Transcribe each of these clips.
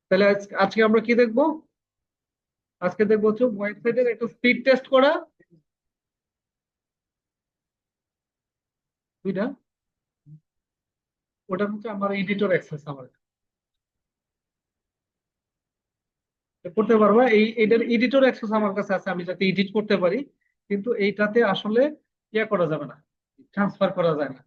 তাহলে আজকে আমরা কি দেখবো? আজকে দেখবো হচ্ছে ওয়েবসাইটের একটা স্পিড টেস্ট করা। দুইটা, ওটা হচ্ছে আমার এডিটর অ্যাক্সেস আমার করতে পারবো। এটার এডিটর অ্যাক্সেস আমার কাছে আছে, আমি যাতে এডিট করতে পারি। কিন্তু এইটাতে আসলে ইয়ে করা যাবে না, ট্রান্সফার করা যায় না।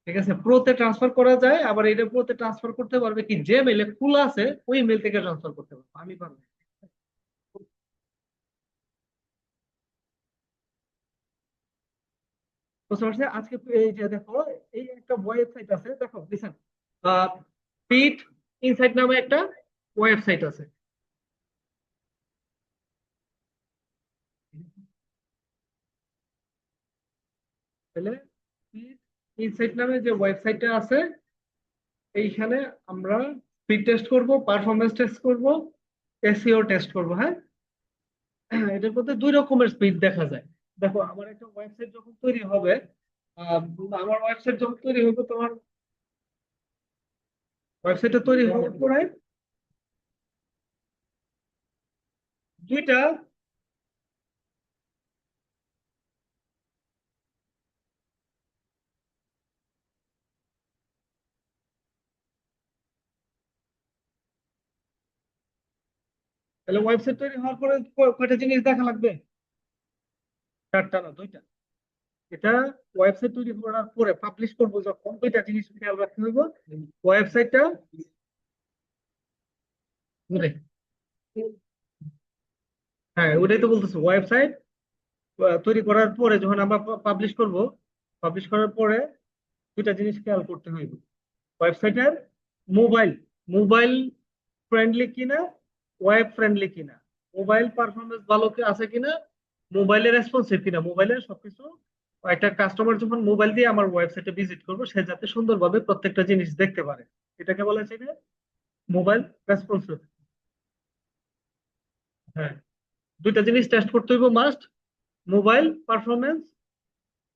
ঠিক আছে, প্রোতে ট্রান্সফার করা যায়, আবার এটা প্রোতে ট্রান্সফার করতে পারবে কি, যে মেলে খোলা আছে ওই মেল থেকে ট্রান্সফার করতে পারবো, আমি পারবো। বুঝতে পারছি। আজকে এই যে দেখো, এই একটা ওয়েবসাইট আছে, দেখো লিসেন, পিট ইনসাইট নামে একটা ওয়েবসাইট আছে। তাহলে পিট ইনসাইট নামে যে ওয়েবসাইটটা আছে, এইখানে আমরা স্পিড টেস্ট করব, পারফরমেন্স টেস্ট করব, এসইও টেস্ট করব। হ্যাঁ, এটার মধ্যে দুই রকমের স্পিড দেখা যায়। দেখো, আমার একটা ওয়েবসাইট যখন তৈরি হবে, আহ, আমার ওয়েবসাইট যখন তৈরি হবে, তোমার ওয়েবসাইটটা তৈরি হওয়ার পরে দুইটা, তাহলে ওয়েবসাইট তৈরি হওয়ার পরে কয়টা জিনিস দেখা লাগবে? চারটা না, দুইটা। এটা ওয়েবসাইট তৈরি করার পরে পাবলিশ করবো যখন, দুইটা জিনিস খেয়াল রাখতে হবে। ওয়েবসাইটটা ঘুরে, হ্যাঁ ওটাই তো বলতেছি, ওয়েবসাইট তৈরি করার পরে যখন আমরা পাবলিশ করব, পাবলিশ করার পরে দুইটা জিনিস খেয়াল করতে হইবে। ওয়েবসাইটের মোবাইল মোবাইল ফ্রেন্ডলি কিনা, ওয়েব ফ্রেন্ডলি কিনা, মোবাইল পারফরমেন্স ভালো আছে কিনা, মোবাইলের রেসপন্সিভ কিনা, মোবাইলের সবকিছু। একটা কাস্টমার যখন মোবাইল দিয়ে আমার ওয়েবসাইটে ভিজিট করবো, সে যাতে সুন্দরভাবে প্রত্যেকটা জিনিস দেখতে পারে, এটাকে বলা হচ্ছে যে মোবাইল রেসপন্সিভ। হ্যাঁ, দুইটা জিনিস টেস্ট করতে হইব must, mobile performance,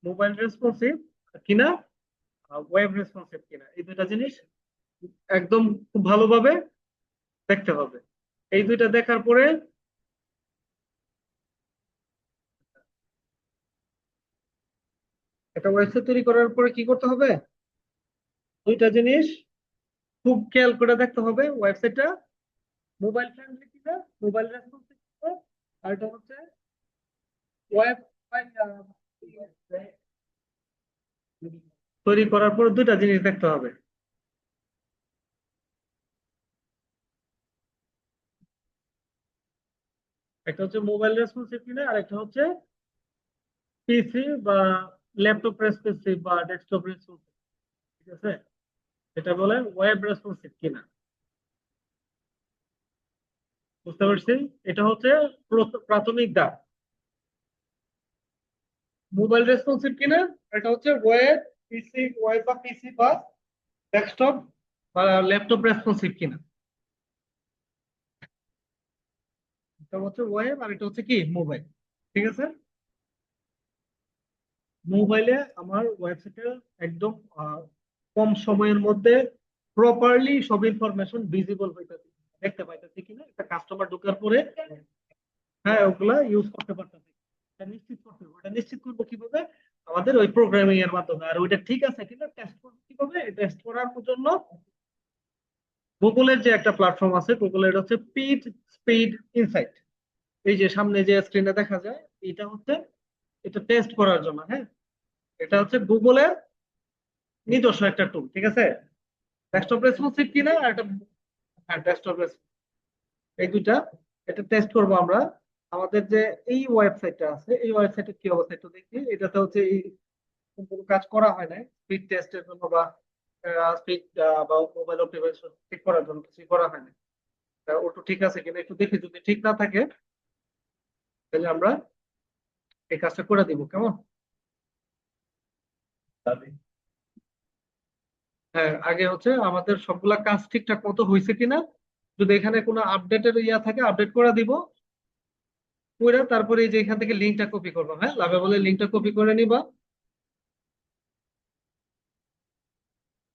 mobile responsive কিনা, ওয়েব রেসপন্সিভ কিনা, এই দুইটা জিনিস একদম খুব ভালোভাবে দেখতে হবে। এই দুইটা দেখার পরে একটা ওয়েবসাইট তৈরি করার পরে কি করতে হবে? দুইটা জিনিস খুব খেয়াল করে দেখতে হবে, ওয়েবসাইটটা মোবাইল ফ্রেন্ডলি কিনা, মোবাইল রেসপন্সিভ কিনা, আর এটা হচ্ছে ওয়েব তৈরি করার পর দুইটা জিনিস দেখতে হবে। একটা হচ্ছে মোবাইল রেসপন্সিভ কিনা, আর একটা হচ্ছে পিসি বা ল্যাপটপ রেসপন্সিভ বা ডেস্কটপ রেসপন্সিভ। ঠিক আছে, এটা বলে ওয়েব রেসপন্সিভ কিনা। বুঝতে পারছি? এটা হচ্ছে প্রাথমিক ধাপ। মোবাইল রেসপন্সিভ কিনা, এটা হচ্ছে ওয়েব, পিসি, ওয়েব বা পিসি বা ডেস্কটপ বা ল্যাপটপ রেসপন্সিভ কিনা। এটা হচ্ছে ওয়েব, আর এটা হচ্ছে কি, মোবাইল। ঠিক আছে, মোবাইলে আমার ওয়েবসাইটে একদম কম সময়ের মধ্যে প্রপারলি সব ইনফরমেশন ভিজিবল হইতেছে, দেখতে পাইতেছি কিনা, একটা কাস্টমার ঢোকার পরে হ্যাঁ ওগুলা ইউজ করতে পারতেছি, এটা নিশ্চিত করতে হবে। এটা নিশ্চিত করবো কিভাবে? আমাদের ওই প্রোগ্রামিং এর মাধ্যমে। আর ওইটা ঠিক আছে কিনা টেস্ট করবো কিভাবে? টেস্ট করার জন্য গুগলের যে একটা প্ল্যাটফর্ম আছে, গুগলের হচ্ছে পিট স্পিড ইনসাইট, এই যে সামনে যে স্ক্রিনে দেখা যায়, এটা হচ্ছে, এটা টেস্ট করার জন্য। হ্যাঁ, এটা হচ্ছে গুগলের নিজস্ব একটা টুল। ঠিক আছে, ডেস্কটপ রেসপন্সিভ কিনা আর এটা, হ্যাঁ ডেস্কটপ, এই দুইটা, এটা টেস্ট করব আমরা। আমাদের যে এই ওয়েবসাইটটা আছে, এই ওয়েবসাইটের কি অবস্থা একটু দেখি। এটাতে হচ্ছে এই কোনো কাজ করা হয় নাই স্পিড টেস্টের জন্য, বা স্পিড বা মোবাইল অপারেশন ঠিক করার জন্য কিছু করা হয় না। ওটা ঠিক আছে কিনা একটু দেখি, যদি ঠিক না থাকে তাহলে আমরা এই কাজটা করে দিব, কেমন? হ্যাঁ, আগে হচ্ছে আমাদের সবগুলা কাজ ঠিকঠাক মতো হয়েছে কিনা, যদি এখানে কোনো আপডেটের ইয়া থাকে আপডেট করে দিব। করে তারপরে এই যে এখান থেকে লিঙ্কটা কপি করবো, হ্যাঁ লাভে বলে লিঙ্কটা কপি করে নিবা।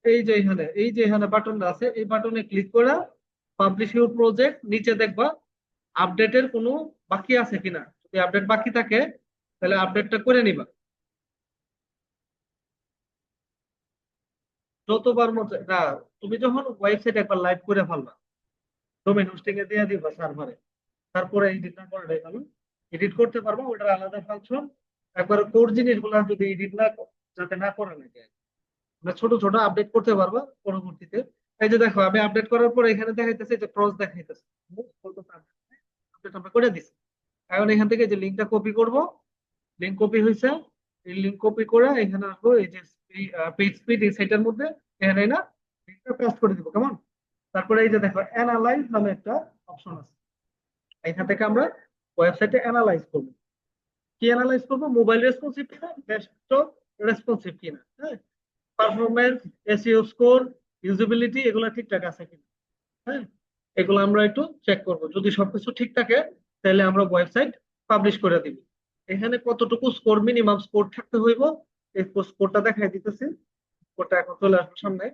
এই যে এখানে বাটনটা আছে, এই বাটনে ক্লিক করে পাবলিশ ইউর প্রজেক্ট, নিচে দেখবা আপডেটের কোনো বাকি আছে কিনা। যদি আপডেট বাকি থাকে তাহলে আপডেটটা করে নিবা। যতবার মতো না, তুমি যখন ওয়েবসাইট একবার লাইভ করে ফেলবা, ডোমেন হোস্টিং এ দিয়ে দিবা সার্ভারে, তারপরে এডিট না করে দেখালো, এডিট করতে পারবো, ওটার আলাদা ফাংশন। একবার কোর জিনিসগুলো যদি এডিট না যাতে না করে লাগে, আমরা ছোট ছোট আপডেট করতে পারবো পরবর্তীতে। এই যে দেখো, আমি আপডেট করার পর এখানে দেখাইতেছে যে ক্রস দেখাইতেছে, আপডেট আমরা করে দিছি। এখন এখান থেকে যে লিঙ্কটা কপি করব, লিঙ্ক কপি হয়েছে, এই লিঙ্ক কপি করে এখানে আসবো, এই যে পেজ স্পিড এই সাইটের মধ্যে, এখানে না লিঙ্কটা পেস্ট করে দিব কেমন। তারপরে এই যে দেখো অ্যানালাইজ নামে একটা অপশন আছে, এখান থেকে আমরা ওয়েবসাইটে অ্যানালাইজ করবো। কি অ্যানালাইজ করবো? মোবাইল রেসপন্সিভ কিনা, ডেস্কটপ রেসপন্সিভ কিনা, হ্যাঁ, পারফরমেন্স, এসইও স্কোর, ইউজিবিলিটি এগুলো ঠিকঠাক আছে কিনা, হ্যাঁ, এগুলো আমরা একটু চেক করব। যদি সবকিছু ঠিক থাকে তাহলে আমরা ওয়েবসাইট পাবলিশ করে দিব। এখানে কতটুকু স্কোর, মিনিমাম স্কোর থাকতে হইব, এই স্কোরটা দেখাই দিতেছি। স্কোরটা এখন চলে আসবে সামনে,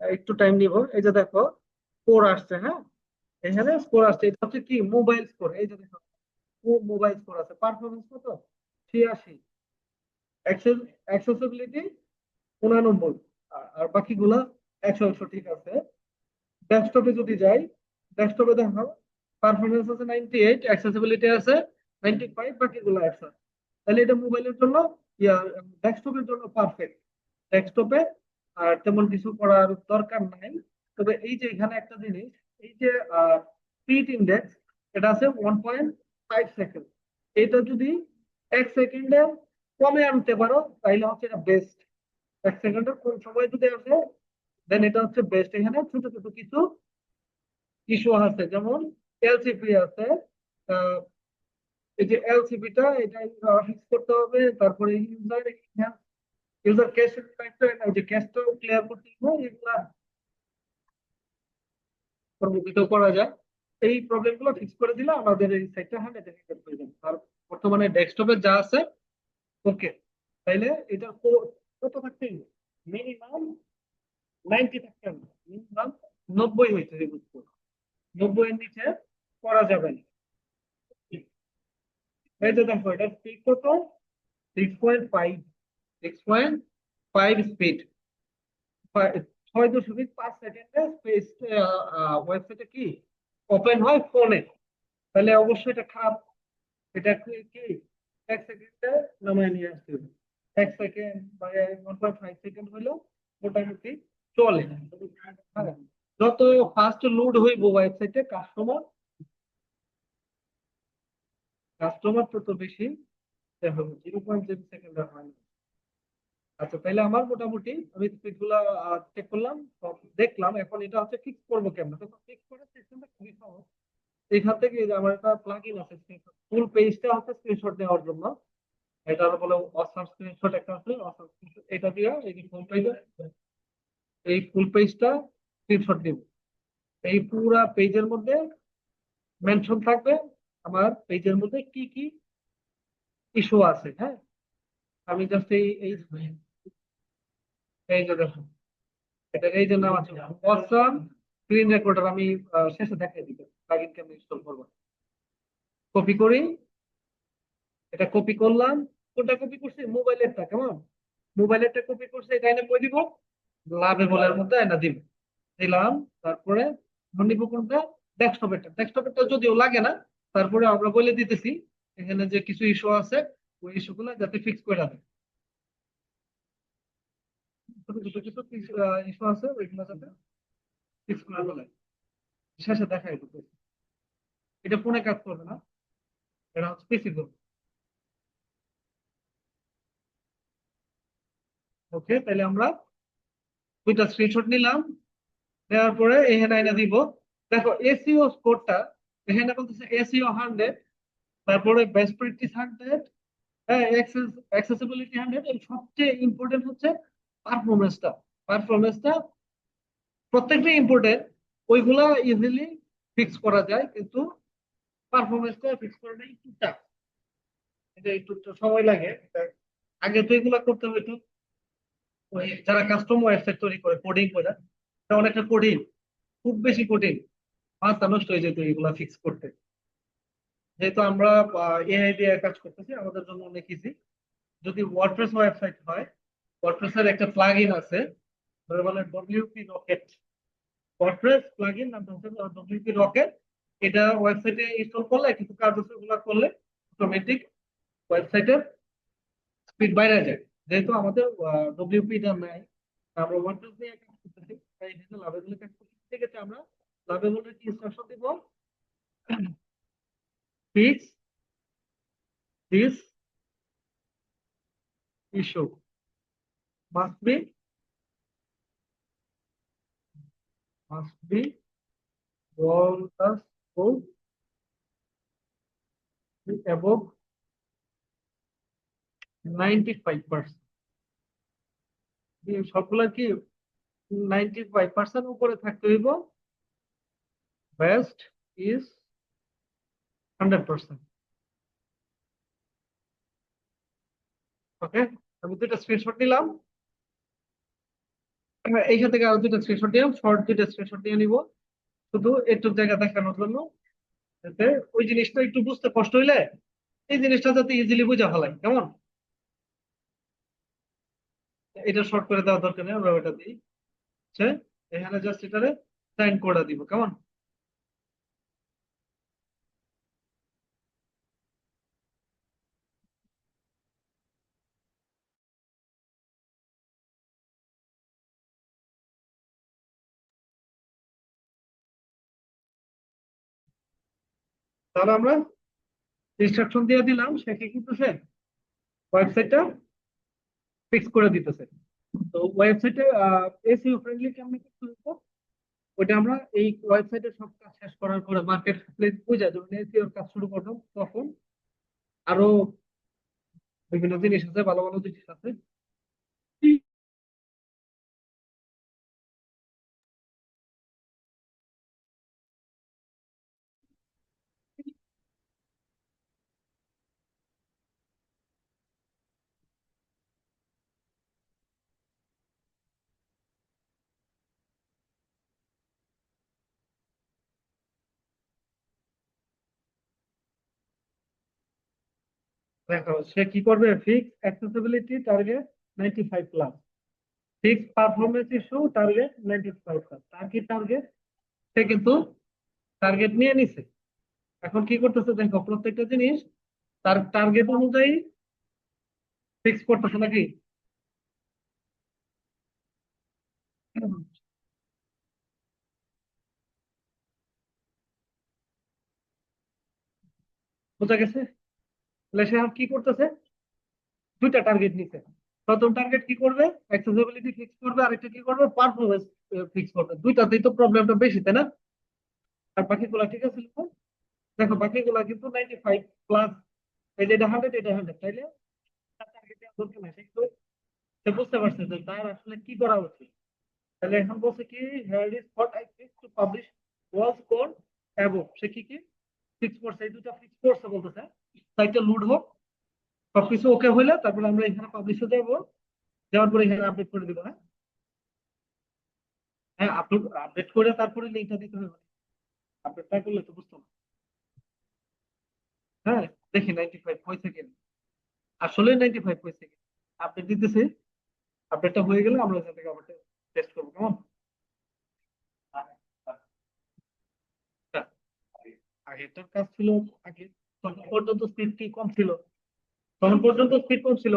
একটু টাইম নিব। এই যে দেখো স্কোর আসছে, হ্যাঁ, এখানে স্কোর আসছে। এটা হচ্ছে কি, মোবাইল স্কোর। এই যে দেখো মোবাইল স্কোর আছে, পারফরমেন্স কত, 86, অ্যাক্সেসিবিলিটি 89, আর বাকিগুলা 100 ঠিক আছে। ডেস্কটপে যদি যাই, ডেস্কটপে দেখো পারফরমেন্স আছে 98, অ্যাক্সেসিবিলিটি আছে 95, বাকিগুলো 100। তাহলে এটা মোবাইলের জন্য, ইয়া, ডেস্কটপের জন্য পারফেক্ট। ডেস্কটপে আর তেমন কিছু করার দরকার নাই। তবে এই যে এখানে একটা জিনিস, এই যে স্পিড ইন্ডেক্স, এটা আছে 1.5 সেকেন্ড। এটা যদি 1 সেকেন্ডে কমে আনতে পারো তাইলে হচ্ছে এটা বেস্ট। 1 সেকেন্ডের কম সময় যদি আসে দেন এটা হচ্ছে বেস্ট। এখানে ছোট ছোট কিছু ইস্যু আছে, যেমন এলসিপি আছে। আহ, এই যে এলসিপিটা, এটা ফিক্স করতে হবে। তারপরে ইউজার ইউজার ক্যাশ, এই যে ক্যাশটাও ক্লিয়ার করতে হবে। এগুলা পরবর্তীতেও করা যায়। এই প্রবলেম গুলো ফিক্স করে দিলে আমাদের এই সাইটটা 100% হয়ে যাবে। আর বর্তমানে ডেস্কটপে যা আছে ওকে, তাইলে এটা কত থাকতে, মিনিমাম 90 থাকতে হবে, মিনিমাম 90 হইতে হবে বুঝছো? 90 এর নিচে করা যাবে না। এই যে দেখো এটা স্পিড কত, 6.5, 6.5 স্পিড, 6.5 সেকেন্ডে স্পেস ওয়েবসাইটে কি ওপেন হয় ফোনে। তাহলে অবশ্যই এটা খারাপ। এটা কি কি 1 সেকেন্ডে নামায় নিয়ে আসতে হবে। 1 সেকেন্ড বা 1.5 সেকেন্ড হইলেও মোটামুটি চলে। হ্যাঁ, যত ফাস্ট লোড হইব ওয়েবসাইটে কাস্টমার, কাস্টমার তত বেশি হবে। 0.0 সেকেন্ড হয় না। আচ্ছা, তাহলে আমার মোটামুটি আমি স্পিড গুলা চেক করলাম, সব দেখলাম। এখন এটা হচ্ছে ফিক্স করবো কেমন, তো ফিক্স করার সিস্টেমটা খুবই সহজ। এখান থেকে এই যে আমার একটা প্লাগইন আছে, ফুল পেজটা হচ্ছে স্ক্রিনশট নেওয়ার জন্য। এটা বলে অসাম স্ক্রিনশট, একটা আছে অসাম স্ক্রিনশট। এটা দিয়ে এই যে ফুল পেজ, এই ফুল পেজটা স্ক্রিনশট নিব। এই পুরা পেজের মধ্যে মেনশন থাকবে আমার পেজের মধ্যে কি কি ইস্যু আছে, হ্যাঁ। আমি জাস্ট এই এই এই যে দেখো, এটা এই যে নাম আছে অসাম স্ক্রিন রেকর্ডার। আমি শেষে দেখাই দিব প্লাগইন কেমন ইনস্টল করবো। কপি করি, এটা কপি করলাম। কোনটা কপি করছি? মোবাইলেরটা, কেমন, মোবাইলেরটা কপি করছে, এটা এনে কই দিব, লাভে বলের মধ্যে এনে দিব, দিলাম। তারপরে নিব কোনটা, ডেস্কটপেরটা। ডেস্কটপেরটা যদিও লাগে না, তারপরে আমরা বলে দিতেছি এখানে যে কিছু ইস্যু আছে, ওই ইস্যু গুলো যাতে ফিক্স করে দেয়। ছোট ছোট কিছু ইস্যু আছে, ওইগুলো যাতে ফিক্স করে ফেলে। শেষে দেখাই দিতে, এটা ফোনে কাজ করবে না, এটা হচ্ছে পিসি করবে। ওকে, তাহলে আমরা দুইটা স্ক্রিনশট নিলাম, নেওয়ার পরে এখানে এনে দিব। দেখো এসইও স্কোরটা এখানে বলতেছে এসইও 100, তারপরে বেস্ট প্র্যাকটিস 100, হ্যাঁ, অ্যাক্সেসিবিলিটি 100, এবং সবচেয়ে ইম্পর্টেন্ট হচ্ছে পারফরমেন্সটা। পারফরমেন্সটা প্রত্যেকটা ইম্পর্টেন্ট, ওইগুলা ইজিলি ফিক্স করা যায়, কিন্তু পারফরমেন্সটা ফিক্স করাটা একটু টাফ। এটা একটু তো সময় লাগে। আগে তো এগুলা করতে হইতো, ওই যারা কাস্টম ওয়েবসাইট তৈরি করে কোডিং করে, এটা অনেকটা কঠিন, খুব বেশি কঠিন, মাথা নষ্ট হয়ে যেত এগুলা ফিক্স করতে। যেহেতু আমরা এআই দিয়ে কাজ করতেছি, আমাদের জন্য অনেক ইজি। যদি ওয়ার্ডপ্রেস ওয়েবসাইট হয়, ওয়ার্ডপ্রেসের একটা প্লাগইন আছে, ধরে বলে ডব্লিউপি রকেট। ওয়ার্ডপ্রেস প্লাগইন নামটা হচ্ছে ডব্লিউপি রকেট। এটা ওয়েবসাইটে ইনস্টল করলে, কিছু কার্যক্রম করলে অটোমেটিক ওয়েবসাইটের স্পিড বাইরে যায়। যেহেতু আমাদের ডব্লিউপি টা নাই, আমরা ওয়ার্ডপ্রেস নিয়ে কাজ করতেছি, তাই এখানে লাভেবল কাজ করতেছি। সেক্ষেত্রে আমরা লাভেবলের কি ইনস্ট্রাকশন দিব? Fix this issue must be must be all the code above 95%। সবগুলা কি 95% উপরে থাকতে হইব, বেস্ট ইজ 100%। ওকে, আমি দুইটা স্ক্রিনশট নিলাম, এইখান থেকে আরো দুইটা স্ক্রিনশট নিলাম, শর্ট দুইটা স্ক্রিনশট নিয়ে নিব, শুধু একটু জায়গা দেখানোর জন্য, যাতে ওই জিনিসটা একটু বুঝতে কষ্ট হইলে এই জিনিসটা যাতে ইজিলি বুঝা ফেলাই। কেমন? এটা শর্ট করে দেওয়ার দরকার নেই, আমরা ওটা দিই। আচ্ছা, এখানে জাস্ট এটারে সাইন করে দিব। কেমন? তাহলে আমরা ইনস্ট্রাকশন দিয়ে দিলাম, সে কি করতেছে, ওয়েবসাইটটা ফিক্স করে দিতেছে। তো ওয়েবসাইটে এসইও ফ্রেন্ডলি কেমনে কি করবো, ওইটা আমরা এই ওয়েবসাইটের সব কাজ শেষ করার পরে, মার্কেট প্লেস বুঝা যখন এসইওর কাজ শুরু করবো, তখন আরো বিভিন্ন জিনিস আছে, ভালো ভালো জিনিস আছে। দেখো সে কি করবে, fix accessibility target 95 plus, fix performance issue target 95 plus, তার কি টার্গেট, সে কিন্তু টার্গেট নিয়ে নিছে। এখন কি করতেছে দেখো, প্রত্যেকটা জিনিস তার টার্গেট অনুযায়ী ফিক্স করতেছে নাকি। বোঝা গেছে? তাহলে সে আর কি করতেছে, দুইটা টার্গেট নিছে। প্রথম টার্গেট কি করবে, অ্যাক্সেসিবিলিটি ফিক্স করবে, আরেকটা কি করবে, পারফরমেন্স ফিক্স করবে। দুইটাতেই তো প্রবলেমটা বেশি, তাই না? আর বাকিগুলা ঠিক আছে তো? দেখো বাকিগুলা কিন্তু 95 প্লাস, এই যে এটা 100, এটা 100, তাইলে তার টার্গেট দেওয়ার দরকার নাই। সে কিন্তু সে বুঝতে পারছে যে তার আসলে কি করা উচিত। তাহলে এখন বলছে কি, here is what I fix to publish was code above. সে কি কি ফিক্স করছে, এই দুটো ফিক্স করছে বলতেছে। সাইটটা লোড হোক, সবকিছু ওকে হইলে তারপরে আমরা এখানে পাবলিশে যাবো, যাওয়ার পরে এখানে আপডেট করে দিব। হ্যাঁ, হ্যাঁ, আপলোড আপডেট করে তারপরে লিঙ্কটা দিতে হবে। আপডেট না করলে তো বুঝতো না। হ্যাঁ, দেখি 95 হয়েছে কিনা, আসলে 95 হয়েছে কিনা। আপডেট দিতেছে, আপডেটটা হয়ে গেলে আমরা এখান থেকে আবার টেস্ট করবো। কেমন? আচ্ছা, আগেরটার কাজ ছিল, আগে তখন পর্যন্ত স্পিড কি কম ছিল, তখন পর্যন্ত স্পিড কম ছিল।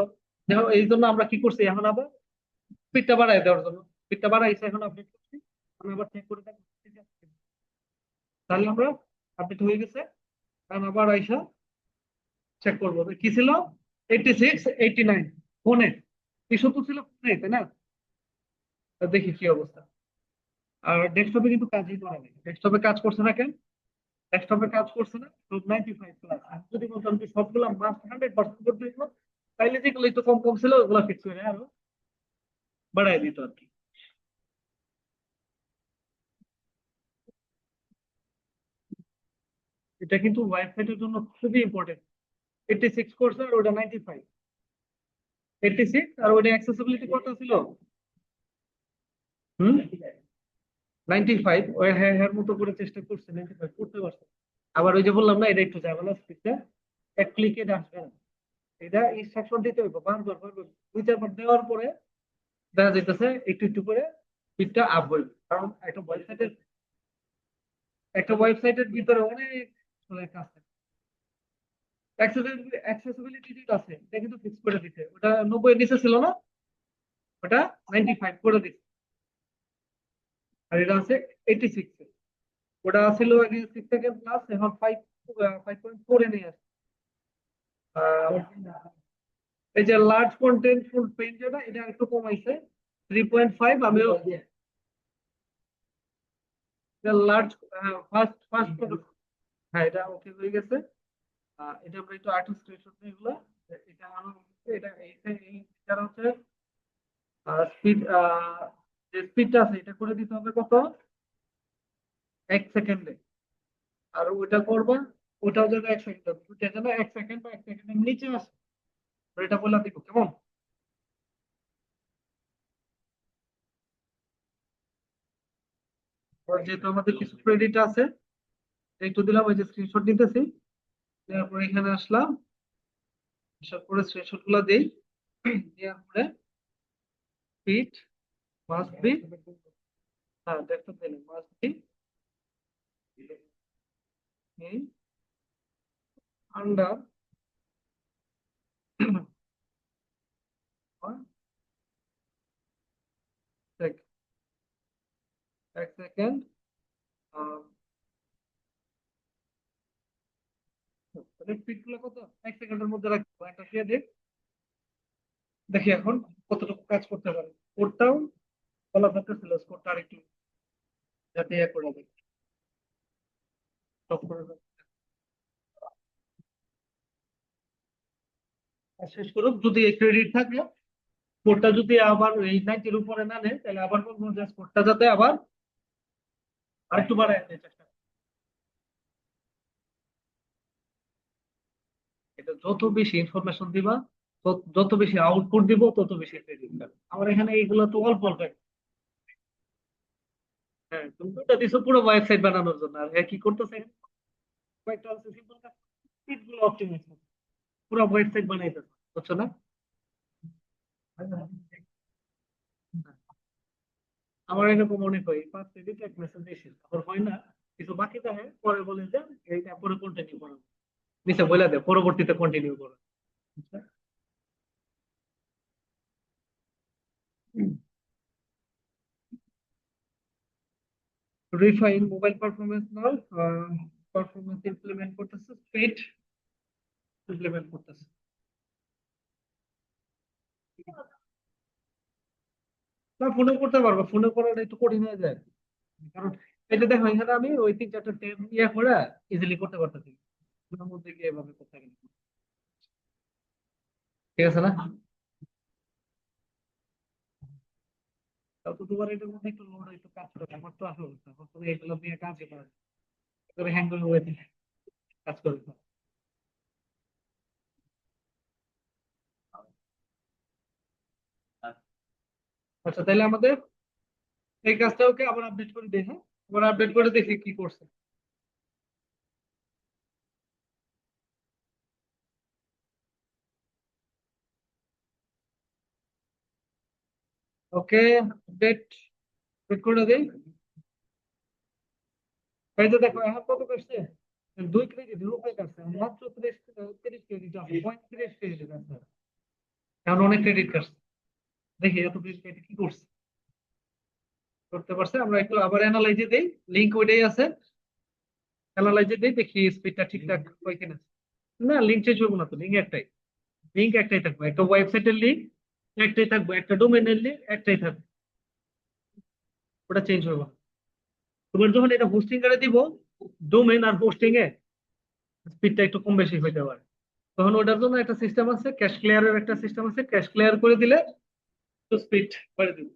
দেখো এই জন্য আমরা কি করছি, এখন আবার স্পিডটা বাড়াই দেওয়ার জন্য স্পিডটা বাড়াইছে, এখন আপডেট করছি। আমি আবার চেক করে দেখবো ঠিক আছে। তাহলে আমরা আপডেট হয়ে গেছে, কারণ আবার আইসা চেক করবো যে কি ছিল, 86, 89 ফোনে, ইস্যু তো ছিল ফোনে, তাই না? তা দেখি কি অবস্থা। আর ডেস্কটপে কিন্তু কাজই করা নেই, ডেস্কটপে কাজ করছে না কেন, ডেস্কটপে কাজ করছে না তো 95 প্লাস। যদি বলতাম যে সবগুলো মাস্ট 100% করতে হইতো, তাইলে যেগুলো একটু কম কম ছিল ওগুলো ফিক্স করে আরো বাড়াই দিত আর কি। এটা কিন্তু ওয়েবসাইটের জন্য খুবই ইম্পর্টেন্ট। 86 করছে আর ওটা 95। 86, আর ওইটা অ্যাক্সেসিবিলিটি কত ছিল? হুম, 95। ওই হ্যাঁ হ্যাঁ মতো করে চেষ্টা করছে, 95 করতে পারছে। আবার ওই যে বললাম না, এটা একটু ঝামেলা, স্পিডটা এক ক্লিকে আসবে না। এটা ইনস্ট্রাকশন দিতে হইব বারবার বারবার, 2-4 বার দেওয়ার পরে দেখা যাইতেছে একটু একটু করে স্পিডটা আপ হইবে। কারণ একটা ওয়েবসাইটের ভিতরে অনেক আসলে কাজ থাকে। অ্যাক্সেসিবিলিটি যেটা আছে এটা কিন্তু ফিক্স করে দিতে, ওটা 90 এর নিচে ছিল না, ওটা 95 করে দিচ্ছে। আর এটা আছে 86 এ। ওটা ছিল আগে 6 সেকেন্ড প্লাস, এখন 5.4 এ নিয়ে আসছে। আহ, এই যে লার্জ কন্টেন্ট ফুল পেজ, যেটা এটা একটু কমাইছে 3.5। আমিও লার্জ ফার্স্ট ফার্স্ট, হ্যাঁ এটা ওকে হয়ে গেছে। এটা আমরা একটু আর্টিস্ট স্ক্রিনশট নিয়ে এগুলো, এটা আনো। এটা এই যারা হচ্ছে স্পিড, যে স্পিডটা আছে এটা করে দিতে হবে কত, 1 সেকেন্ডে। আর ওটা করবা, ওটাও যাবে 1 সেকেন্ড, দুটা যেন 1 সেকেন্ড বা 1 সেকেন্ডের নিচে আসে, এটা বলে দিব কেমন। আর যেহেতু আমাদের কিছু ক্রেডিট আছে, একটু দিলাম, ওই যে স্ক্রিনশট নিতেছি, তারপর এখানে আসলাম, আসার পরে স্ক্রিনশট গুলো দেই, দেওয়ার পরে স্পিড মাস্ট বি, হ্যাঁ দেখতে পেলেন, must be under 1 second. Speed গুলো কত, 1 সেকেন্ডের মধ্যে রাখবো, একটা দিয়ে দেখ, দেখি এখন কতটুকু কাজ করতে পারে। কোডটাও বলা থাকতেছিল, কোডটা আর একটু যাতে করে হবে, stop করে দাও। আর শেষ করুক, যদি ক্রেডিট থাকে, কোডটা যদি আবার এই 90-এর উপরে না নেয়, তাহলে আবার বলবো যে কোডটা যাতে আবার আরেকটু বাড়ায় দেয় চেষ্টা করে। এটা যত বেশি ইনফরমেশন দিবা, যত বেশি আউটপুট দিব, তত বেশি ক্রেডিট পাবে। আমার এখানে এইগুলো তো অল্প অল্প। হ্যাঁ, তুমি তো এটা দিছো পুরো ওয়েবসাইট বানানোর জন্য, আর হ্যাঁ কি করতেছে, কয়েকটা হচ্ছে সিম্পল কাজ, স্পিড গুলো অপটিমাইজ করে পুরো ওয়েবসাইট বানাইতেছে, বুঝছো না? আমার এরকম অনেক হয়, 5 মিনিট এক মেসেজ এসে তারপর হয় না, কিছু বাকি থাকে, পরে বলে যে এইটা পরে কন্টিনিউ করো, নিচে বলে দেয় পরবর্তীতে কন্টিনিউ করো। রিফাইন মোবাইল পারফরমেন্স নাও, পারফরমেন্স ইমপ্লিমেন্ট করতেছে, স্পিড ইমপ্লিমেন্ট করতেছে। না, ফোনে করতে পারবো, ফোনে করাটা একটু কঠিন হয়ে যায়, কারণ এটা দেখো এখানে আমি ওই 3-4টা ট্যাব ইয়ে করে ইজিলি করতে পারতেছি, ফোনের মধ্যে গিয়ে এভাবে করতে গেলে। ঠিক আছে না? তাও তো তোমার এটার মধ্যে একটু লোড, একটু কাজ করে, আমার তো আসলে তুমি এগুলো দিয়ে কাজই করে, তবে হ্যান্ডেল হয়ে কাজ করবে। আচ্ছা, তাহলে আমাদের এই কাজটাকে আবার আপডেট করে দেখি, আবার আপডেট করে দেখি কি করছে। ওকে, আপডেট করে দেই। এই যে দেখো এখন কত করছে, 2 ক্রেডিট রূপে কাটছে, মাত্র 30 ক্রেডিট আছে, 30 ক্রেডিট আছে, এখন অনেক ক্রেডিট কাটছে। দেখি এত ক্রেডিট কি করছে, করতে পারছে। আমরা একটু আবার অ্যানালাইজে দেই, লিঙ্ক ওইটাই আছে, অ্যানালাইজে দেই, দেখি স্পিডটা ঠিকঠাক হয় কিনা। না, লিঙ্ক চেঞ্জ করবো না তো, লিঙ্ক একটাই থাকবে, একটা ওয়েবসাইটের লিঙ্ক একটাই থাকবে, একটা ডোমেনের লিঙ্ক একটাই থাকবে, ওটা চেঞ্জ হবে না। তোমার যখন এটা হোস্টিং করে দিব, ডোমেন আর হোস্টিং এ স্পিডটা একটু কম বেশি হইতে পারে, তখন ওটার জন্য একটা সিস্টেম আছে, ক্যাশ ক্লিয়ারের একটা সিস্টেম আছে, ক্যাশ ক্লিয়ার করে দিলে তো স্পিড বাড়িয়ে দিবে।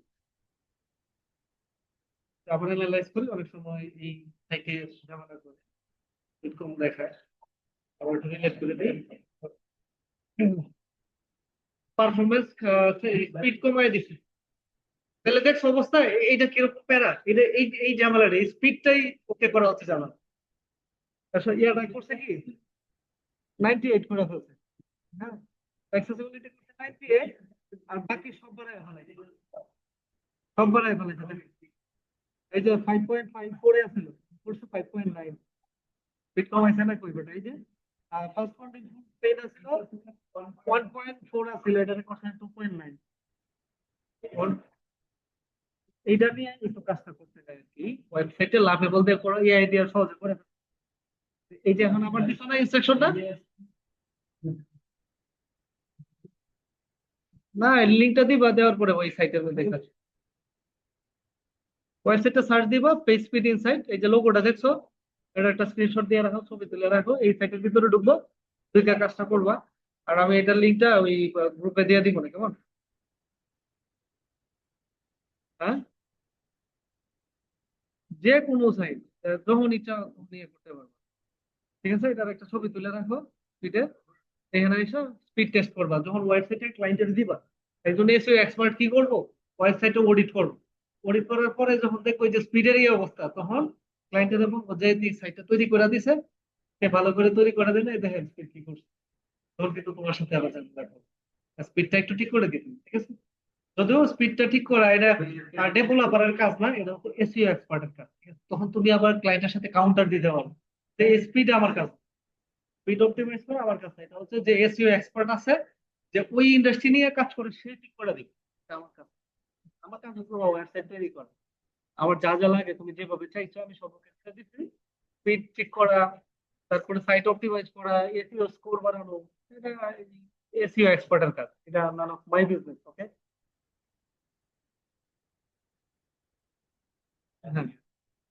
আবার অ্যানালাইজ করি, অনেক সময় এই থেকে ঝামেলা করে স্পিড কম দেখায়, আবার একটু রিলেট করে দিই। পারফরমেন্স স্পিড কমায় দিছে, তাহলে দেখছো অবস্থা এইটা কিরকম প্যারা, এটা এই ঝামেলাটা এই স্পিডটাই ওকে করা হচ্ছে ঝামেলা। আসলে ইয়াটা করছে কি 98 করে ফেলছে, হ্যাঁ অ্যাক্সেসিবিলিটি করছে 98, আর বাকি সব বাড়ায় ফেলাইছে, সব বাড়ায় ফেলাইছে দেখেন। এই যে 5.5 করে আছিল, করছে 5.9, স্পিড কমাইছে না কই বেটা, এই যে ফার্স্ট কন্টেন্ট পেজ আছিল 1.4 আছিল, এটা করছে 2.9। এইটা নিয়ে একটু কাজটা করতে চাই আর কি, ওয়েবসাইটে লাভেবল দিয়ে করো, এআই দিয়ে সহজে করে ফেলতে। এই যে এখন আমার দিছো না ইনস্ট্রাকশনটা, না লিঙ্কটা দিবা, দেওয়ার পরে ওই সাইটের মধ্যে ওয়েবসাইটে সার্চ দিবা পেজ স্পিড ইনসাইট, এই যে লোগোটা দেখছো, এটা একটা স্ক্রিনশট দিয়ে রাখো, ছবি তুলে রাখো, এই সাইটের ভিতরে ঢুকবো, দুইটা কাজটা করবা। আর আমি এটার লিঙ্কটা ওই গ্রুপে দিয়ে দিব না, কেমন? হ্যাঁ, যে কোনো সাইট যখন ইচ্ছা নিয়ে করতে পারবো, ঠিক আছে? এটার একটা ছবি তুলে রাখো স্পিডে, এখানে এসে স্পিড টেস্ট করবা যখন ওয়েবসাইটে ক্লায়েন্টের দিবা। একজন এসইও এক্সপার্ট কি করবো, ওয়েবসাইটে অডিট করবো, অডিট করার পরে যখন দেখবো যে স্পিডের এই অবস্থা, তখন ক্লায়েন্টের বলবো যে সাইটটা তৈরি করে দিছে, সে ভালো করে তৈরি করে দেবে, দেখেন স্পিড কি করছে, তখন কিন্তু তোমার সাথে আবার দেখো স্পিডটা একটু ঠিক করে দিবেন, ঠিক আছে? যদিও স্পিডটা ঠিক করা এটা ডেভেলপারের কাজ না, এটা হচ্ছে এসইও এক্সপার্টের কাজ, ঠিক আছে? তখন তুমি আবার ক্লায়েন্টের সাথে কাউন্টার দিতে পারো যে স্পিড আমার কাজ, স্পিড অপটিমাইজ করা আমার কাছে, এটা হচ্ছে যে এসইও এক্সপার্ট আছে, যে ওই ইন্ডাস্ট্রি নিয়ে কাজ করে, সে ঠিক করে দিবে, এটা আমার কাজ। আমার কাজ হচ্ছে ওয়েবসাইট তৈরি করা, আমার যা যা লাগে তুমি যেভাবে চাইছো আমি সব ক্ষেত্রে দিচ্ছি, স্পিড ঠিক করা, তারপরে সাইট অপটিমাইজ করা, এসইও স্কোর বানানো, এটা এসইও এক্সপার্টের কাজ, এটা নান অফ মাই বিজনেস, ওকে? হ্যাঁ,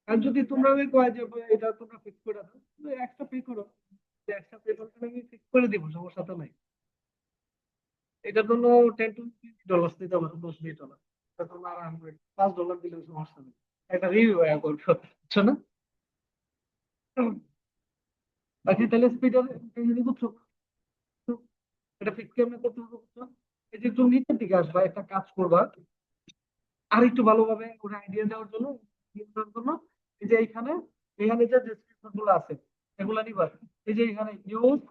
আর যদি তোমরা ওই কয় যে ভাই এটা তোমরা ফিক্স করে দাও, তুমি একটা পে করো, যে একটা পে করতে আমি ফিক্স করে দিব, সমস্যা তো নাই। এটার জন্য $10 to $20 দিতে হবে, $10-20, এটা তোমার $5 দিলেও সমস্যা নেই, একটা রিভিউ করবে, বুঝছো না? বাকি তাহলে স্পিডার বুঝছো তো, এটা ফিক্স কেমনে করতে হবে বুঝছো? এই যে তুমি নিচের দিকে আসবা, একটা কাজ করবা আর একটু ভালোভাবে ওরা আইডিয়া দেওয়ার জন্য, দেওয়ার জন্য এই যে এইখানে, এখানে যে ডেসক্রিপশন গুলো আছে এগুলা নিবা, এই যে এখানে ইউজ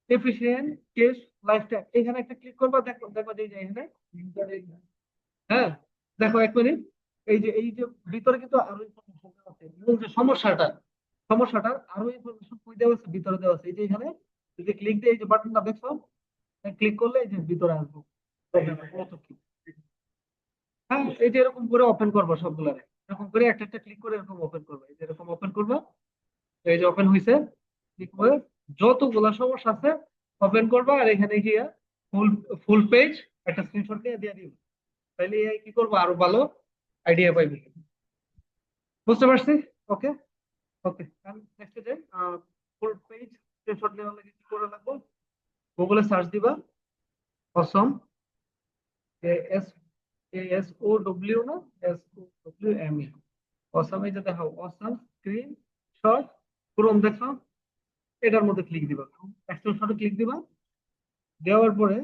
এফিশিয়েন্ট কেস লাইফটাইম, এখানে একটা ক্লিক করবা, দেখো দেখো যে এই যে এখানে, হ্যাঁ দেখো এক মিনিট, এই যে ভিতরে কিন্তু আরো ইনফরমেশন দেওয়া আছে, মূল যে সমস্যাটা, সমস্যাটার আরো ইনফরমেশন কই দেওয়া আছে, ভিতরে দেওয়া আছে, এই যে এখানে যদি ক্লিক দিয়ে এই যে বাটনটা দেখছো, ক্লিক করলে এই যে ভিতরে আসবো প্রবলেমের মূলত কি। হ্যাঁ, এই যে এরকম করে ওপেন করবো সবগুলা, এরকম করে একটা একটা ক্লিক করে এরকম ওপেন করবে, এই যে এরকম ওপেন করবো, এই যে ওপেন হয়েছে, ক্লিক করে যতগুলা সমস্যা আছে ওপেন করবা, আর এখানে গিয়ে ফুল ফুল পেজ একটা স্ক্রিনশট দিয়ে দিয়ে দিবে, তাহলে AI কি করবো আরো ভালো আইডিয়া পাইবে, বুঝতে পারছি? Okay, okay, next day full page screenshot নেওয়ার লাগে কি করে লাগবে, গুগলে সার্চ দিবা awesome, S S O W না, SOWME, অসম, এই যে দেখো অসম স্ক্রিন শট, ক্রোম দেখো, এটার মধ্যে ক্লিক দিবা, এক্সটেনশনে ক্লিক দিবা, দেওয়ার পরে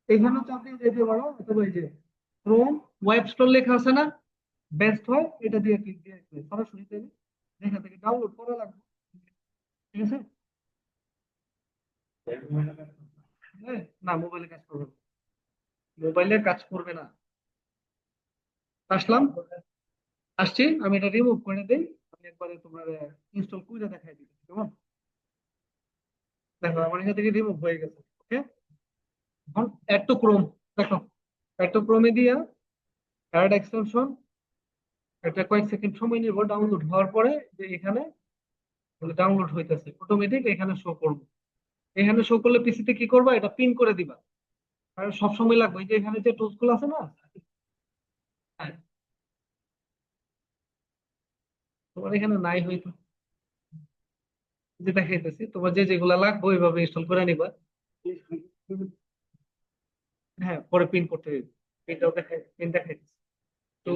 এখানে চাপ দিয়ে যেতে পারো, অথবা এই যে ক্রোম ওয়েব স্টোর লেখা আছে না, বেস্ট হয় এটা দিয়ে ক্লিক দিয়ে সরাসরি তুমি এখান থেকে ডাউনলোড করা লাগবে, ঠিক আছে? হ্যাঁ, না মোবাইলে কাজ করবে না, মোবাইলে কাজ করবে না। আসলাম, আসছি, আমি এটা রিমুভ করে দিই, আমি একবারে তোমার ইনস্টল করে দেখাই দিচ্ছি, কেমন? দেখো আমার এখান থেকে রিমুভ হয়ে গেছে, ওকে? এখন অ্যাড টু ক্রোম, দেখো অ্যাড টু ক্রোমে দিয়া অ্যাড এক্সটেনশন, এটা কয়েক সেকেন্ড সময় নিব ডাউনলোড হওয়ার পরে, যে এখানে ডাউনলোড হইতেছে অটোমেটিক এখানে শো করবে, এখানে শো করলে পিসিতে কি করবা, এটা পিন করে দিবা, কারণ সব সময় লাগবে, এই যে এখানে যে টুলস গুলো আছে না, হ্যাঁ, তোমার এখানে নাই হয়তো, যে দেখাইতেছি তোমার যে যেগুলা লাগবে ওইভাবে ইনস্টল করে নিবা, হ্যাঁ পরে পিন করতে হবে, পিনটাও দেখাই, পিন দেখাইতেছি তো,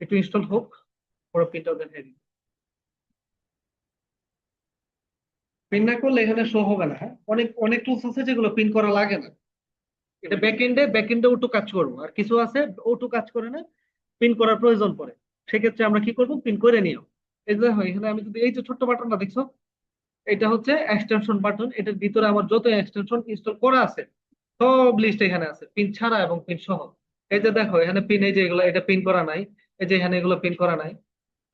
একটু ইনস্টল হোক, পরে পিনটাও দেখাই দিই। পিন না করলে এখানে শো হবে না, হ্যাঁ অনেক অনেক টুলস আছে যেগুলো পিন করা লাগে না, এটা ব্যাকএন্ডে ওটু কাজ করবো, আর কিছু আছে ওটু কাজ করে না, পিন করার প্রয়োজন পড়ে। সেক্ষেত্রে আমরা কি করব, পিন করে নিও। এই যে দেখো, এখানে আমি যদি এই যে ছোট্ট বাটনটা দেখছো, এটা হচ্ছে এক্সটেনশন বাটন। এটার ভিতরে আমার যত এক্সটেনশন ইনস্টল করা আছে সব লিস্ট এখানে আছে, পিন ছাড়া এবং পিন সহ। এই যে দেখো এখানে পিন, এই যে এগুলো এটা পিন করা নাই, এই যে এখানে এগুলো পিন করা নাই,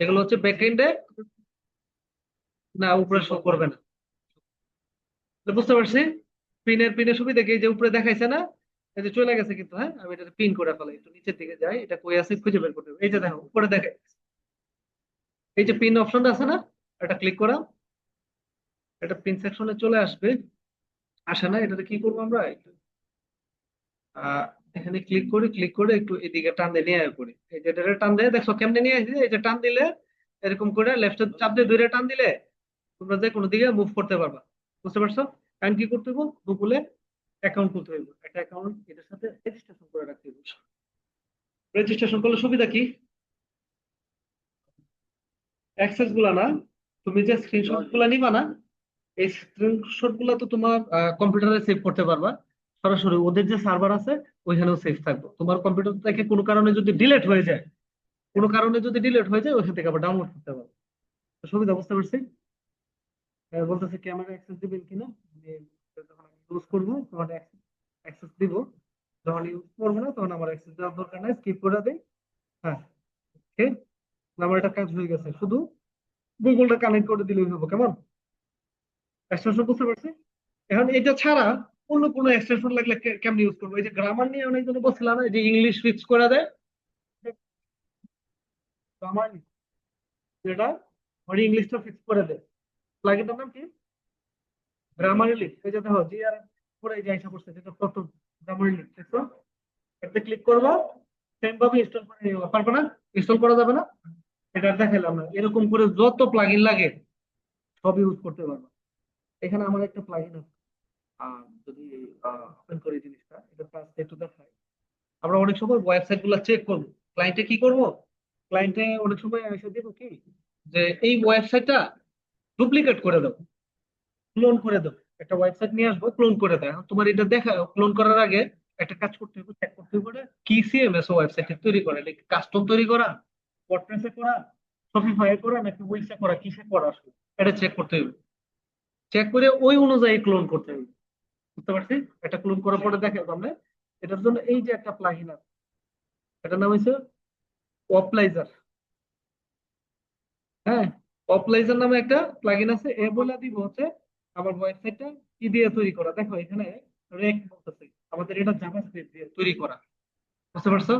এগুলো হচ্ছে ব্যাকএন্ডে না, উপরে শো করবে না। তো বুঝতে পারছি, পিনের সুবিধা কি, এই যে উপরে দেখাইছে না, এই যে চলে গেছে কিন্তু। হ্যাঁ, আমি এটা পিন করে ফেলাই, একটু নিচের দিকে যাই, এটা কই আছে খুঁজে বের করতে হবে। এই যে দেখো উপরে দেখাই, এই যে পিন অপশনটা আছে না, এটা ক্লিক করা, এটা পিন সেকশনে চলে আসবে। আসে না, এটাতে কি করবো আমরা, আহ এখানে ক্লিক করে একটু এদিকে টান দিয়ে নিয়ে আয় করি। এই যে এটা টান দিয়ে দেখো কেমনে নিয়ে আসছে, এই যে টান দিলে এরকম করে লেফটে চাপ দিয়ে ধরে টান দিলে তোমরা যে কোনো দিকে মুভ করতে পারবা। বুঝতে পারছো? কারণ কি করতে হবে, গুগলে অ্যাকাউন্ট খুলতে হইব, একটা অ্যাকাউন্ট এটার সাথে রেজিস্ট্রেশন করে রাখতে হবে। রেজিস্ট্রেশন করলে সুবিধা কি, অ্যাক্সেস গুলা না, তুমি যে স্ক্রিনশট গুলা নিবা না, এই স্ক্রিনশট গুলা তো তোমার কম্পিউটারে সেভ করতে পারবা। সরাসরি ওদের যে সার্ভার আছে ওইখানেও সেভ থাকবে। তোমার কম্পিউটার থেকে কোনো কারণে যদি ডিলিট হয়ে যায়, ওইখান থেকে আবার ডাউনলোড করতে পারবে। তো সুবিধা বুঝতে পারছি। বলতেছে ক্যামেরা অ্যাক্সেস দিবেন কিনা, আমি যখন আমি ইউজ করবো তখন অ্যাক্সেস দিব, যখন ইউজ করবো না তখন আমার অ্যাক্সেস দেওয়ার দরকার নাই, স্কিপ করে দেই। হ্যাঁ, ঠিক, আমার এটা কাজ হয়ে গেছে, শুধু গুগলটা কানেক্ট করে দিলেই হবে। কেমন, এক্সটেনশন বুঝতে পারছি। এখন এটা ছাড়া অন্য কোনো এক্সটেনশন লাগলে কেমনে ইউজ করবো, এই যে গ্রামার নিয়ে অনেকজন বলছিলাম না, এই যে ইংলিশ ফিক্স করে দেয়, গ্রামার যেটা ওর ইংলিশটা ফিক্স করে দেয়, প্লাগইনটার নাম কি, গ্রামারলি। এই যে দেখো জি আর পরে এই যে আইসা পড়ছে, যেটা প্রথম গ্রামারলি দেখছো, এতে ক্লিক করবা, সেম ভাবে ইনস্টল করে নিবা। পারবে না, ইনস্টল করা যাবে না, এটা দেখাইলাম না। এরকম করে যত প্লাগইন লাগে সব ইউজ করতে পারবা। এখানে আমার একটা প্লাগইন আছে, যদি ওপেন করি জিনিসটা, এটা ফার্স্ট একটু দেখাই। আমরা অনেক সময় ওয়েবসাইট গুলো চেক করবো, ক্লায়েন্টে কি করবো, ক্লায়েন্টে অনেক সময় এসে দিব কি, যে এই ওয়েবসাইটটা ডুপ্লিকেট করে দাও, ক্লোন করে দাও। একটা ওয়েবসাইট নিয়ে আসবো, ক্লোন করে দেয়। এখন তোমার এটা দেখা, ক্লোন করার আগে একটা কাজ করতে হবে, চেক করতে হবে কি সিএমএস ওয়েবসাইট তৈরি করা, এটা কাস্টম তৈরি করা, ওয়ার্ডপ্রেসে করা, শপিফাই করা, নাকি উইক্সে করা, কিসে করা আসলে, এটা চেক করতে হবে। চেক করে ওই অনুযায়ী ক্লোন করতে হবে। বুঝতে পারছি। এটা ক্লোন করার পরে দেখে আমরা এটার জন্য এই যে একটা প্লাগইন আছে, এটার নাম হচ্ছে অপলাইজার। হ্যাঁ, অপলাইজার নামে একটা প্লাগইন আছে। এ বলে দিব হচ্ছে আমার ওয়েবসাইটটা কি দিয়ে তৈরি করা। দেখো এখানে রেক বলতেছে, আমাদের এটা জাভাস্ক্রিপ্ট দিয়ে তৈরি করা। বুঝতে পারছো,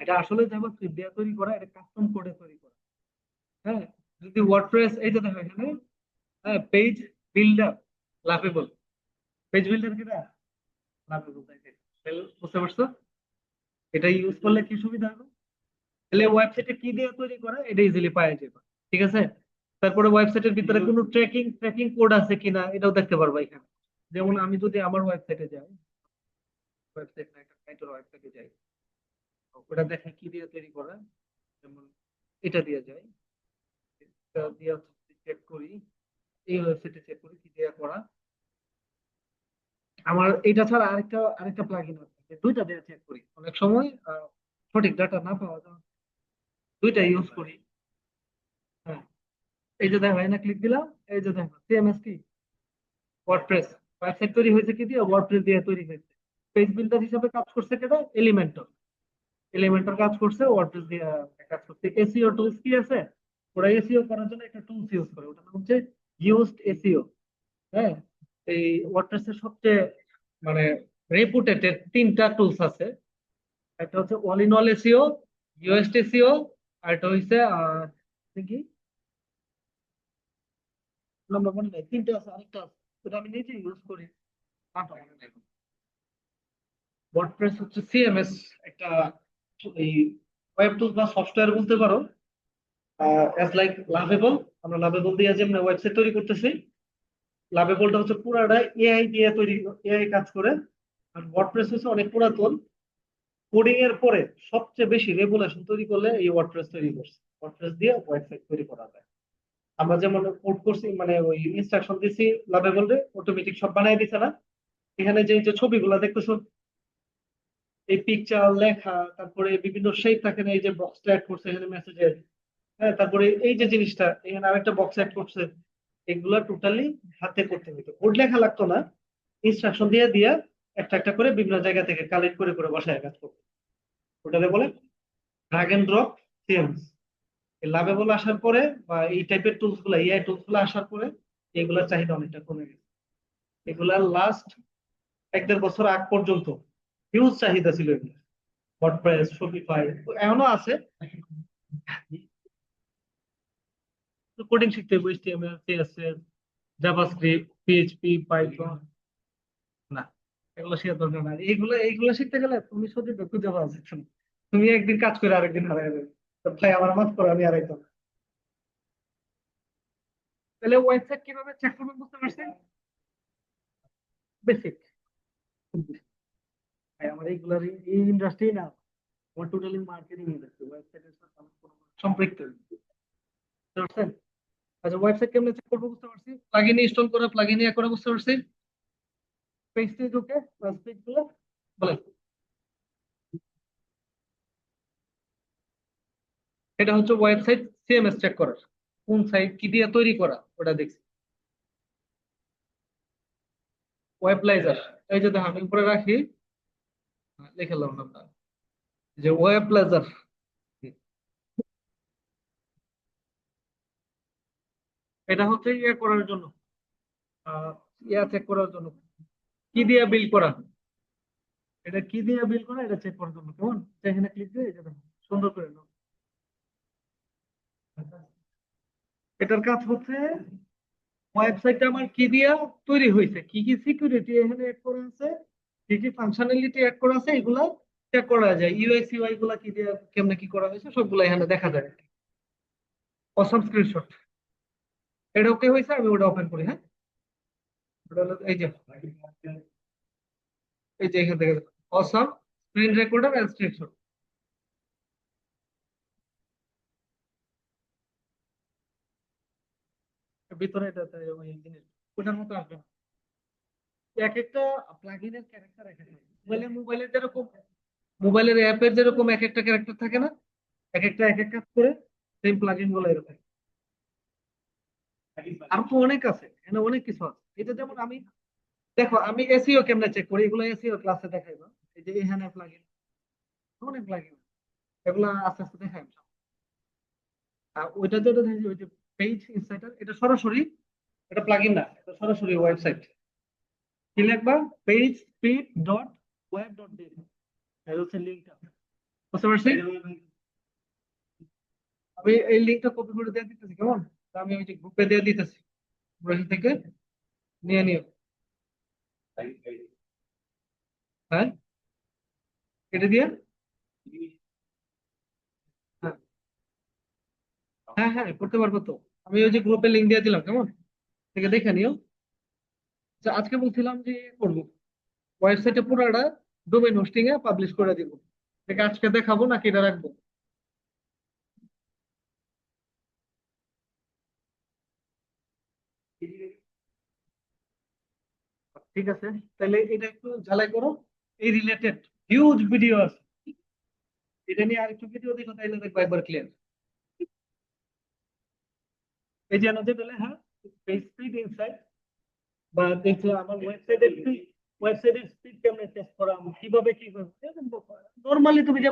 এটা আসলে জাভাস্ক্রিপ্ট দিয়ে তৈরি করা, এটা কাস্টম কোডে তৈরি করা। হ্যাঁ, যদি ওয়ার্ডপ্রেস, এই যে দেখো এখানে, হ্যাঁ, page builder lovable, page builder কিটা লাভেবল, বুঝতে পারছো। এটা ইউজ করলে কি সুবিধা হবে, তাহলে ওয়েবসাইটে কি দিয়ে তৈরি করা এটা ইজিলি পাওয়া যাবে। ঠিক আছে, তারপরে ওয়েবসাইটের ভিতরে কোনো ট্র্যাকিং কোড আছে কিনা এটাও দেখতে পারবা এখানে। যেমন আমি যদি আমার ওয়েবসাইটে যাই, ওয়েবসাইট না একটা সাইটের ওয়েবসাইটে যাই, তো ওটা দেখে কি দিয়ে তৈরি করা। যেমন এটা দিয়ে যাই, এটা দিয়ে চেক করি, এই ওয়েবসাইটে চেক করি কি দিয়ে করা। আমার এটা ছাড়া আরেকটা প্লাগইন আছে, যে দুইটা দিয়ে চেক করি। অনেক সময় সঠিক ডাটা না পাওয়া যায়, দুইটা ইউজ করি। হ্যাঁ, এই যে দেখো এখানে ক্লিক দিলাম, এই যে দেখো সিএমএস কি, ওয়ার্ডপ্রেস। ওয়েবসাইট তৈরি হয়েছে কি দিয়ে, ওয়ার্ডপ্রেস দিয়ে তৈরি হয়েছে। পেজ বিল্ডার হিসেবে কাজ করছে কেটা, এলিমেন্টর। এলিমেন্টর কাজ করছে ওয়ার্ডপ্রেস দিয়ে, কাজ করছে। এসইও টুলস কি আছে, ওরা এসইও করার জন্য একটা টুলস ইউজ করে, ওটার নাম হচ্ছে ইউজড এসইও। হ্যাঁ, এই ওয়ার্ডপ্রেস এর সবচেয়ে মানে রেপুটেড তিনটা টুলস আছে। একটা হচ্ছে all in all SEO, Yoast SEO, আর একটা হচ্ছে কি নাম্বার মনে নাই, তিনটা আছে, আরেকটা আছে ওটা আমি নিজে ইউজ করি, নামটা মনে নাই। ওয়ার্ডপ্রেস হচ্ছে সিএমএস, একটা এই ওয়েব টুল বা সফটওয়্যার বলতে পারো, অ্যাজ লাইক লাভেবল। আমরা লাভেবল দিয়ে যেমন ওয়েবসাইট তৈরি করতেছি, লাভেবলটা হচ্ছে পুরাটা এআই দিয়ে তৈরি, এআই কাজ করে। আর ওয়ার্ডপ্রেস হচ্ছে অনেক পুরাতন, কোডিং এর পরে সবচেয়ে বেশি রেগুলেশন তৈরি করলে এই ওয়ার্ডপ্রেস তৈরি করছে। ওয়ার্ডপ্রেস দিয়ে ওয়েবসাইট তৈরি করা যায়। আমরা যেমন কোড করছি, মানে ওই ইনস্ট্রাকশন দিছি লাভেবল রে, অটোমেটিক সব বানাই দিছে না। এখানে যে যে ছবিগুলো দেখতেছো, এই পিকচার লেখা, তারপরে বিভিন্ন শেপ থাকে না, এই যে বক্সটা অ্যাড করছে এখানে মেসেজের, হ্যাঁ, তারপরে এই যে জিনিসটা এখানে আরেকটা বক্স অ্যাড করছে, এগুলা টোটালি হাতে করতে হতো, কোড লেখা লাগতো না, ইনস্ট্রাকশন দিয়ে দিয়া একটা একটা করে বিভিন্ন জায়গা থেকে কালেক্ট করে করে বসায় কাজ করতো। ওটাকে বলে drag and drop CMS. Lovable আসার পরে বা এই টাইপের টুলস গুলা, এআই টুলস গুলো আসার পরে এগুলার চাহিদা অনেকটা কমে গেছে। এগুলার লাস্ট 1-1.5 বছর আগ পর্যন্ত হিউজ চাহিদা ছিল এগুলো, ওয়ার্ডপ্রেস, শপিফাই, এখনো আছে। কোডিং শিখতে হবে, HTML, CSS, JavaScript, PHP, Python. না, এগুলো শেখার দরকার নাই। এইগুলো এইগুলো শিখতে গেলে তুমি সত্যি খুঁজে পাওয়া যাচ্ছে না। তুমি একদিন কাজ করে আরেকদিন হারাই যাবে। তো ভাই আমার মাফ করো, আমি হারাইতাম। তাহলে ওয়েবসাইট কিভাবে চেক করবেন বুঝতে পারছেন? বেসিক। ভাই আমার এইগুলার এই ইন্ডাস্ট্রি না, আমার টোটালি মার্কেটিং ইন্ডাস্ট্রি, ওয়েবসাইটের সাথে আমার কোনো সম্পৃক্ত নেই। বুঝতে পারছেন? আচ্ছা, ওয়েবসাইট কেমনে চেক করবো বুঝতে পারছি, প্লাগইন ইনস্টল করা, প্লাগইন ইয়ে করা বুঝতে পারছি। পেজে ঢুকে পেজ গুলো বলে, এটা হচ্ছে ওয়েবসাইট সিএমএস চেক করার, কোন সাইট কি দিয়ে তৈরি করা ওটা দেখছি। ওয়েবলাইজার, এই যে দেখো আমি উপরে রাখি, লিখলাম নামটা, যে ওয়েবলাইজার। এটা হচ্ছে ইয়ে করার জন্য, আহ, ইয়া চেক করার জন্য, কি দিয়ে বিল করা, এটা কি দিয়ে বিল করা এটা চেক করার জন্য। কেমন, এখানে ক্লিক দিয়ে এটা দেখো, সুন্দর করে নাও। এটার কাজ হচ্ছে ওয়েবসাইটটা আমার কি দিয়া তৈরি হয়েছে, কি কি সিকিউরিটি এখানে অ্যাড করা আছে, কি কি ফাংশনালিটি অ্যাড করা আছে, এগুলা চেক করা যায়। ইউআই সিউআই গুলা কি দিয়ে কেমনে কি করা হয়েছে সবগুলো এখানে দেখা যায়। অসম স্ক্রিনশট, এটা ওকে হয়েছে, আমি ওটা ওপেন করি। হ্যাঁ, ওটা হলো এই যে এখান থেকে অসম স্ক্রিন রেকর্ডার এন্ড স্ক্রিনশট। ভিতরে এটাতে ওই জিনিস ওটার মতো আসবে না। এক একটা প্লাগইনের ক্যারেক্টার এক এক রকম। মোবাইলের যেরকম, মোবাইলের অ্যাপের যেরকম এক একটা ক্যারেক্টার থাকে না, এক একটা এক এক কাজ করে, সেম প্লাগইন গুলো এরকম। আর তো অনেক আছে, এখানে অনেক কিছু আছে। এটা যেমন আমি, দেখো আমি এসইও কেমনে চেক করি, এগুলো এসইও ক্লাসে দেখাইবো। এই যে এখানে প্লাগইন, অনেক প্লাগইন, এগুলো আস্তে আস্তে দেখাইবো। আর ওইটা যেটা দেখি, ওই যে পেজ ইনসাইটার, এটা সরাসরি, এটা প্লাগইন না, এটা সরাসরি ওয়েবসাইট। কি লিখবা, page speed dot web dot DL, এটা হচ্ছে লিঙ্কটা। বুঝতে পারছি, আমি এই লিঙ্কটা কপি করে দিয়ে দিতেছি। কেমন, তা আমি ওই যে গ্রুপে দিয়ে দিতেছি, ব্রাউজার থেকে নিয়ে নিও। হ্যাঁ, এটা দিয়ে, হ্যাঁ হ্যাঁ হ্যাঁ করতে পারবো তো। আমি ওই যে গ্রুপে লিঙ্ক দিয়ে দিলাম, কেমন, থেকে দেখে নিও। যে আজকে বলছিলাম যে করবো, ওয়েবসাইটে পুরোটা ডোমেইন হোস্টিং এ পাবলিশ করে দিব। থেকে আজকে দেখাবো নাকি এটা রাখবো? ঠিক আছে, তাহলে এটা একটু ঝালাই করো। এই রিলেটেড হিউজ ভিডিও আছে, এটা নিয়ে আরেকটু ভিডিও দেখো, তাইলে দেখবো একবার ক্লিয়ার। এই যে নজর দিলে, হ্যাঁ, স্পিড ইনসাইট, বা দেখছো আমার ওয়েবসাইটের স্পিড, ওয়েবসাইটের স্পিড কেমনে টেস্ট করা, কিভাবে কি, নর্মালি তুমি যেমন